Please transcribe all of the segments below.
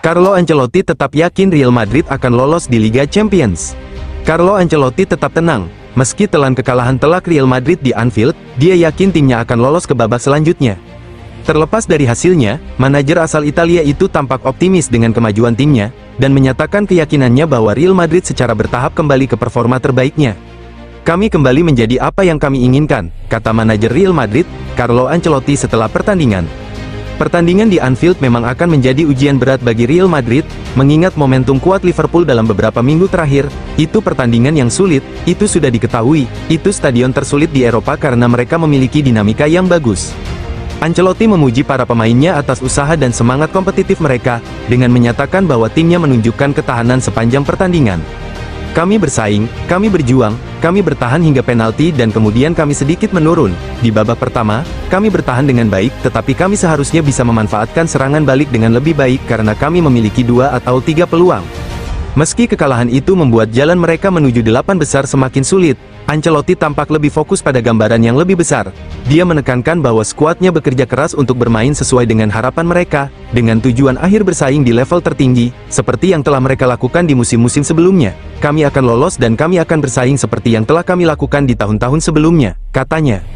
Carlo Ancelotti tetap yakin Real Madrid akan lolos di Liga Champions. Carlo Ancelotti tetap tenang, meski telan kekalahan telak Real Madrid di Anfield, dia yakin timnya akan lolos ke babak selanjutnya. Terlepas dari hasilnya, manajer asal Italia itu tampak optimis dengan kemajuan timnya, dan menyatakan keyakinannya bahwa Real Madrid secara bertahap kembali ke performa terbaiknya. Kami kembali menjadi apa yang kami inginkan, kata manajer Real Madrid, Carlo Ancelotti setelah pertandingan. Pertandingan di Anfield memang akan menjadi ujian berat bagi Real Madrid, mengingat momentum kuat Liverpool dalam beberapa minggu terakhir. Itu pertandingan yang sulit, itu sudah diketahui, itu stadion tersulit di Eropa karena mereka memiliki dinamika yang bagus. Ancelotti memuji para pemainnya atas usaha dan semangat kompetitif mereka, dengan menyatakan bahwa timnya menunjukkan ketahanan sepanjang pertandingan. Kami bersaing, kami berjuang, kami bertahan hingga penalti dan kemudian kami sedikit menurun. Di babak pertama, kami bertahan dengan baik, tetapi kami seharusnya bisa memanfaatkan serangan balik dengan lebih baik karena kami memiliki 2 atau 3 peluang. Meski kekalahan itu membuat jalan mereka menuju 8 besar semakin sulit, Ancelotti tampak lebih fokus pada gambaran yang lebih besar. Dia menekankan bahwa skuadnya bekerja keras untuk bermain sesuai dengan harapan mereka, dengan tujuan akhir bersaing di level tertinggi, seperti yang telah mereka lakukan di musim-musim sebelumnya. Kami akan lolos dan kami akan bersaing seperti yang telah kami lakukan di tahun-tahun sebelumnya, katanya.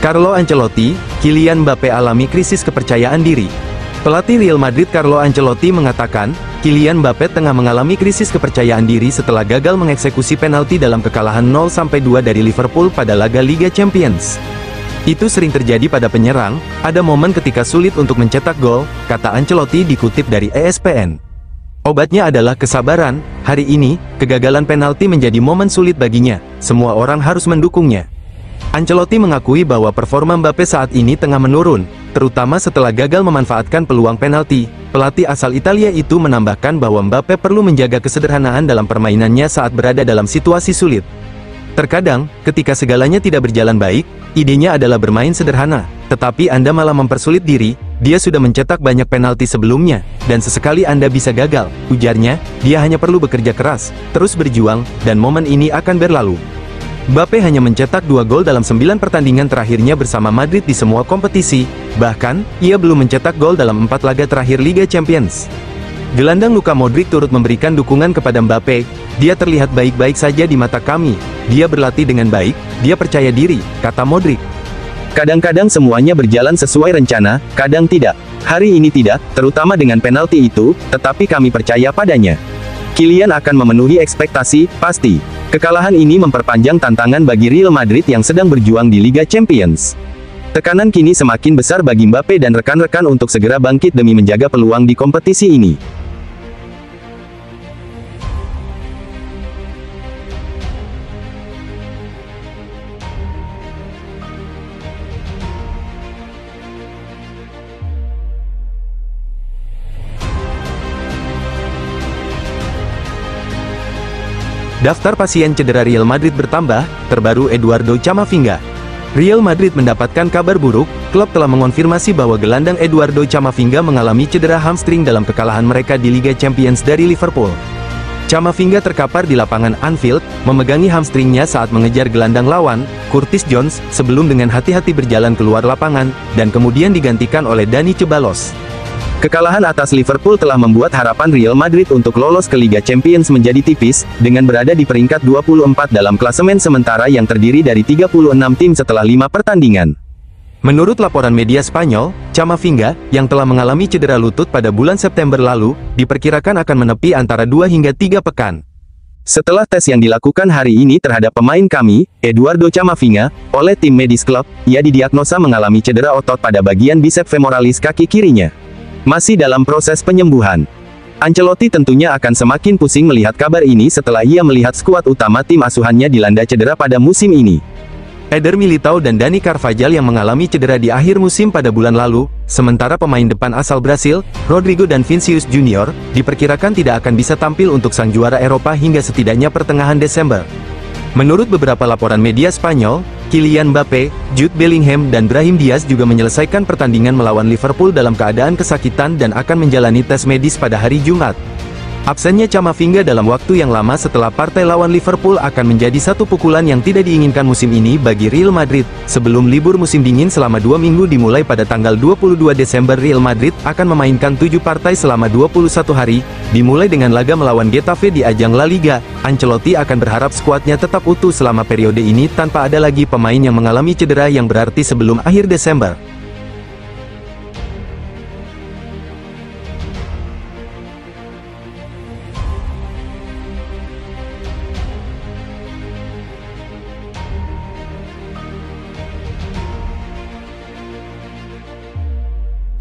Carlo Ancelotti, Kylian Mbappe alami krisis kepercayaan diri. Pelatih Real Madrid Carlo Ancelotti mengatakan, Kylian Mbappe tengah mengalami krisis kepercayaan diri setelah gagal mengeksekusi penalti dalam kekalahan 0-2 dari Liverpool pada laga Liga Champions. Itu sering terjadi pada penyerang, ada momen ketika sulit untuk mencetak gol, kata Ancelotti dikutip dari ESPN. Obatnya adalah kesabaran, hari ini, kegagalan penalti menjadi momen sulit baginya, semua orang harus mendukungnya. Ancelotti mengakui bahwa performa Mbappe saat ini tengah menurun, terutama setelah gagal memanfaatkan peluang penalti. Pelatih asal Italia itu menambahkan bahwa Mbappe perlu menjaga kesederhanaan dalam permainannya saat berada dalam situasi sulit. Terkadang, ketika segalanya tidak berjalan baik, idenya adalah bermain sederhana, tetapi Anda malah mempersulit diri. Dia sudah mencetak banyak penalti sebelumnya, dan sesekali Anda bisa gagal, ujarnya. Dia hanya perlu bekerja keras, terus berjuang, dan momen ini akan berlalu. Mbappe hanya mencetak 2 gol dalam 9 pertandingan terakhirnya bersama Madrid di semua kompetisi, bahkan, ia belum mencetak gol dalam 4 laga terakhir Liga Champions. Gelandang Luka Modric turut memberikan dukungan kepada Mbappe. Dia terlihat baik-baik saja di mata kami, dia berlatih dengan baik, dia percaya diri, kata Modric. Kadang-kadang semuanya berjalan sesuai rencana, kadang tidak. Hari ini tidak, terutama dengan penalti itu, tetapi kami percaya padanya. Kylian akan memenuhi ekspektasi, pasti. Kekalahan ini memperpanjang tantangan bagi Real Madrid yang sedang berjuang di Liga Champions. Tekanan kini semakin besar bagi Mbappe dan rekan-rekan untuk segera bangkit demi menjaga peluang di kompetisi ini. Daftar pasien cedera Real Madrid bertambah, terbaru Eduardo Camavinga. Real Madrid mendapatkan kabar buruk, klub telah mengonfirmasi bahwa gelandang Eduardo Camavinga mengalami cedera hamstring dalam kekalahan mereka di Liga Champions dari Liverpool. Camavinga terkapar di lapangan Anfield, memegangi hamstringnya saat mengejar gelandang lawan, Curtis Jones, sebelum dengan hati-hati berjalan keluar lapangan, dan kemudian digantikan oleh Dani Ceballos. Kekalahan atas Liverpool telah membuat harapan Real Madrid untuk lolos ke Liga Champions menjadi tipis, dengan berada di peringkat 24 dalam klasemen sementara yang terdiri dari 36 tim setelah 5 pertandingan. Menurut laporan media Spanyol, Camavinga, yang telah mengalami cedera lutut pada bulan September lalu, diperkirakan akan menepi antara 2 hingga 3 pekan. Setelah tes yang dilakukan hari ini terhadap pemain kami, Eduardo Camavinga, oleh tim medis klub, ia didiagnosa mengalami cedera otot pada bagian bisep femoralis kaki kirinya. Masih dalam proses penyembuhan. Ancelotti tentunya akan semakin pusing melihat kabar ini setelah ia melihat skuad utama tim asuhannya dilanda cedera pada musim ini. Eder Militao dan Dani Carvajal yang mengalami cedera di akhir musim pada bulan lalu, sementara pemain depan asal Brasil, Rodrigo dan Vinicius Junior, diperkirakan tidak akan bisa tampil untuk sang juara Eropa hingga setidaknya pertengahan Desember. Menurut beberapa laporan media Spanyol, Kylian Mbappe, Jude Bellingham dan Brahim Diaz juga menyelesaikan pertandingan melawan Liverpool dalam keadaan kesakitan dan akan menjalani tes medis pada hari Jumat. Absennya Camavinga dalam waktu yang lama setelah partai lawan Liverpool akan menjadi satu pukulan yang tidak diinginkan musim ini bagi Real Madrid. Sebelum libur musim dingin selama 2 minggu dimulai pada tanggal 22 Desember, Real Madrid akan memainkan 7 partai selama 21 hari, dimulai dengan laga melawan Getafe di ajang La Liga. Ancelotti akan berharap skuadnya tetap utuh selama periode ini tanpa ada lagi pemain yang mengalami cedera yang berarti sebelum akhir Desember.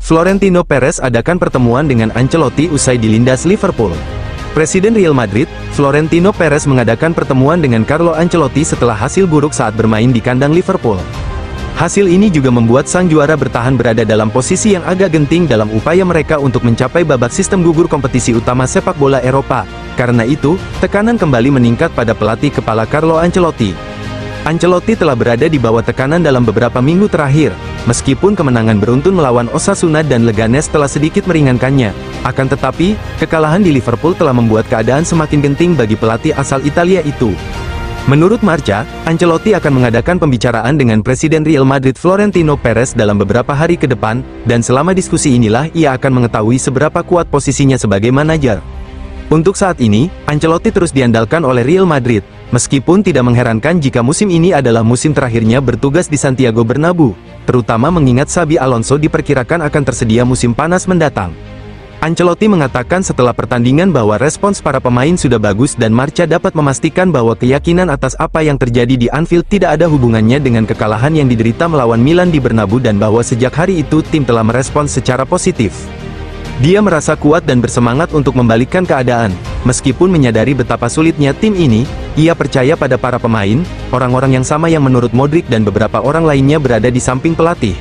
Florentino Perez adakan pertemuan dengan Ancelotti usai dilindas Liverpool. Presiden Real Madrid, Florentino Perez mengadakan pertemuan dengan Carlo Ancelotti setelah hasil buruk saat bermain di kandang Liverpool. Hasil ini juga membuat sang juara bertahan berada dalam posisi yang agak genting dalam upaya mereka untuk mencapai babak sistem gugur kompetisi utama sepak bola Eropa. Karena itu, tekanan kembali meningkat pada pelatih kepala Carlo Ancelotti. Ancelotti telah berada di bawah tekanan dalam beberapa minggu terakhir. Meskipun kemenangan beruntun melawan Osasuna dan Leganes telah sedikit meringankannya, akan tetapi, kekalahan di Liverpool telah membuat keadaan semakin genting bagi pelatih asal Italia itu. Menurut Marca, Ancelotti akan mengadakan pembicaraan dengan Presiden Real Madrid Florentino Perez dalam beberapa hari ke depan, dan selama diskusi inilah ia akan mengetahui seberapa kuat posisinya sebagai manajer. Untuk saat ini, Ancelotti terus diandalkan oleh Real Madrid, meskipun tidak mengherankan jika musim ini adalah musim terakhirnya bertugas di Santiago Bernabeu, terutama mengingat Xabi Alonso diperkirakan akan tersedia musim panas mendatang. Ancelotti mengatakan setelah pertandingan bahwa respons para pemain sudah bagus dan Marca dapat memastikan bahwa keyakinan atas apa yang terjadi di Anfield tidak ada hubungannya dengan kekalahan yang diderita melawan Milan di Bernabeu dan bahwa sejak hari itu tim telah merespons secara positif. Dia merasa kuat dan bersemangat untuk membalikkan keadaan. Meskipun menyadari betapa sulitnya tim ini, ia percaya pada para pemain, orang-orang yang sama yang menurut Modric dan beberapa orang lainnya berada di samping pelatih.